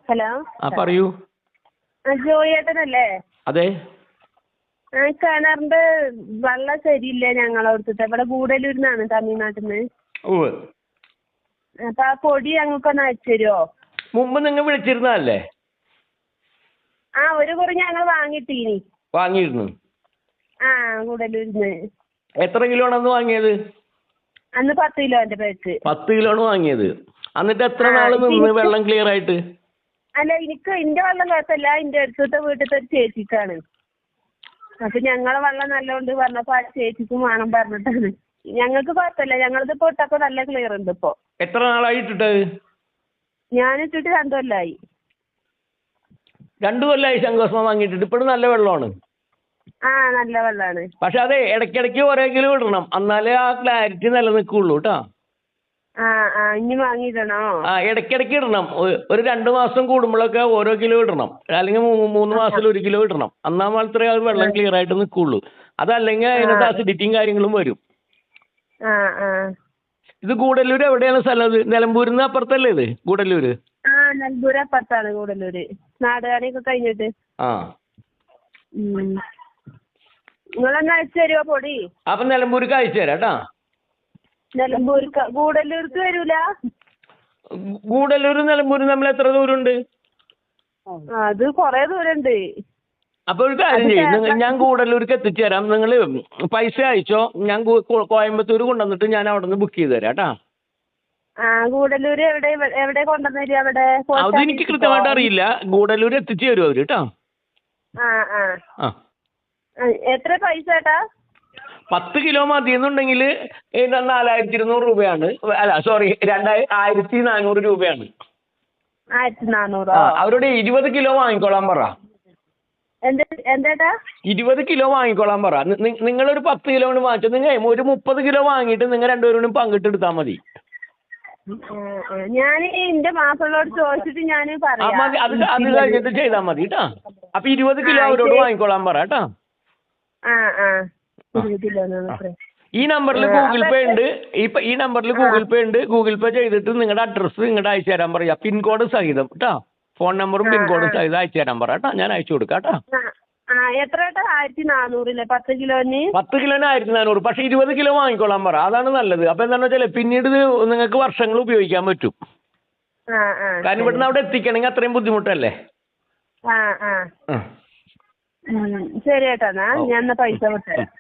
Hello പറയൂ. ജോയേട്ടനല്ലേ? അതെ. കിണറിന്റെ വെള്ളം ശരിയില്ല ഞങ്ങളവിടുത്തെ. ഇവിടെ ഗൂഡല്ലൂരിന്നാണ്, തമിഴ്നാട്ടിൽ നിന്ന്. അപ്പൊ ആ പൊടി ഞങ്ങൾക്കൊന്ന് അയച്ചു തരുമോ? മുമ്പ് നിങ്ങൾ വിളിച്ചിരുന്നല്ലേ? ഒരു കുറി ഞങ്ങൾ വാങ്ങിയിട്ടീനി. വാങ്ങിയിരുന്നു. ഗൂഡല്ലൂരിന്ന്. എത്ര കിലോ ആണ് അന്ന് വാങ്ങിയത്? അന്ന് 10 കിലോന്റെ പേക്ക്. 10 കിലോ ആണ് വാങ്ങിയത്. എന്നിട്ട് എത്ര നാള് നിന്ന് വെള്ളം ക്ലിയർ ആയിട്ട്? അല്ല, എന്റെ വെള്ളം കുഴപ്പമില്ല. എന്റെ അടുത്തത്തെ വീട്ടിലത്തെ ഒരു ചേച്ചിക്കാണ്. അപ്പൊ ഞങ്ങളെ വെള്ളം നല്ലോണ്ട് പറഞ്ഞപ്പോ ആ ചേച്ചിക്കും വേണം പറഞ്ഞിട്ടാണ്. ഞങ്ങൾക്ക് കുഴപ്പമില്ല, ഞങ്ങളത് ഇപ്പൊ ഇട്ടപ്പോ നല്ല ക്ലിയർ ഉണ്ട് ഇപ്പൊ. എത്ര നാളായി ഇട്ടിട്ട്? ഞാൻ ഇട്ടിട്ട് 2 കൊല്ലമായി. 2 കൊല്ലമായി ശങ്കോസ്മ വാങ്ങിയിട്ടിട്ട്. ഇപ്പോഴും നല്ല വെള്ളമാണ്. നല്ല വെള്ളമാണ്. പക്ഷെ അതെ, ഇടയ്ക്കിടയ്ക്ക് ഓരോ കിലോ ഇടണം, എന്നാലേ ആ ക്ലാരിറ്റി നിലനിൽക്കുള്ളൂ കേട്ടോ. ഇനി വാങ്ങിയിടണോ? ഇടയ്ക്കിടയ്ക്ക് ഇടണം. ഒരു 2 മാസം കൂടുമ്പോഴൊക്കെ ഓരോ കിലോ ഇടണം, അല്ലെങ്കിൽ 3 മാസത്തിൽ 1 കിലോ ഇടണം. എന്നാൽ മാത്രമേ അത് വെള്ളം ക്ലിയർ ആയിട്ട് നിൽക്കുള്ളൂ. അതല്ലെങ്കിൽ അതിനകത്ത് അസിഡിറ്റിയും കാര്യങ്ങളും വരും. ഇത് ഗൂഡല്ലൂർ എവിടെയാണ് സ്ഥലം? ഇത് നിലമ്പൂരിന്ന് അപ്പുറത്തല്ലേ ഇത് ഗൂഡല്ലൂര്? നിലമ്പൂർ അപ്പുറത്താണ് ഗൂഡല്ലൂര്. നാടുകാണിയൊക്കെ കഴിഞ്ഞിട്ട്. നിങ്ങളൊന്ന് അയച്ചു തരുമോ പൊടി? അപ്പൊ നിലമ്പൂർക്ക് അയച്ചു തരാം കേട്ടാ. നിലമ്പൂർക്ക് ഗൂഡല്ലൂർക്ക് വരൂല? ഗൂഡല്ലൂരും നിലമ്പൂരും തമ്മിൽ എത്ര ദൂരമുണ്ട്? അത് കൊറേ ദൂരമുണ്ട്. അപ്പൊ ഒരു കാര്യം ചെയ്യും, ഞാൻ ഗൂഡല്ലൂർക്ക് എത്തിച്ചു തരാം. നിങ്ങൾ പൈസ അയച്ചോ, ഞാൻ കോയമ്പത്തൂർ കൊണ്ടുവന്നിട്ട് ഞാൻ അവിടെ നിന്ന് ബുക്ക് ചെയ്ത് തരാം കേട്ടാ. ഗൂഡല്ലൂര് എവിടെ കൊണ്ടുവന്നേരി? അവിടെ അതെനിക്ക് കൃത്യമായിട്ട് അറിയില്ല. ഗൂഡല്ലൂർ എത്തിച്ചു തരും അവര് കേട്ടാ. എത്ര പൈസ ഏട്ടാ? 10 കിലോ മതി എന്നുണ്ടെങ്കിൽ 4200 രൂപയാണ്. അല്ല സോറി, 1400 രൂപയാണ്. 1400? അവരോട് 20 കിലോ വാങ്ങിക്കോളാൻ പറ. എന്താ? 20 കിലോ വാങ്ങിക്കോളാൻ പറ. നിങ്ങളൊരു 10 കിലോ കൊണ്ട് വാങ്ങിച്ചോ. നിങ്ങൾ ഒരു 30 കിലോ വാങ്ങിയിട്ട് നിങ്ങൾ രണ്ടുപേരും പങ്കിട്ടെടുത്താൽ മതി. ഞാൻ എന്റെ മാപ്പിളോട് ചോദിച്ചിട്ട് ഞാൻ പറയാം. അത് കഴിഞ്ഞിട്ട് ചെയ്താൽ മതി കേട്ടാ. അപ്പൊ 20 കിലോ അവരോട് വാങ്ങിക്കോളാൻ പറ കേട്ടാ. ഈ നമ്പറിൽ ഗൂഗിൾ പേ ഉണ്ട്. ഈ നമ്പറിൽ ഗൂഗിൾ പേ ഉണ്ട്. ഗൂഗിൾ പേ ചെയ്തിട്ട് നിങ്ങളുടെ അഡ്രസ്സ് ഇങ്ങോട്ട് അയച്ചു തരാൻ പറയാ, പിൻകോഡ് സഹിതം കേട്ടാ. ഫോൺ നമ്പറും പിൻകോഡും സഹിതം അയച്ചു തരാൻ പറ കേട്ടാ. ഞാൻ അയച്ചു കൊടുക്കാം കേട്ടാ. എത്ര? 1400 10 കിലോന്? 10 കിലോന് 1400. പക്ഷെ 20 കിലോ വാങ്ങിക്കോളാൻ പറ, അതാണ് നല്ലത്. അപ്പൊ എന്താണെന്ന് വെച്ചാൽ പിന്നീട് ഇത് നിങ്ങൾക്ക് വർഷങ്ങൾ ഉപയോഗിക്കാൻ പറ്റും. കാരണം ഇവിടുന്ന് അവിടെ എത്തിക്കണമെങ്കിൽ അത്രയും ബുദ്ധിമുട്ടല്ലേ. ശരി ഏട്ടാ, ഞാൻ പൈസ വിട്ടുതരാം.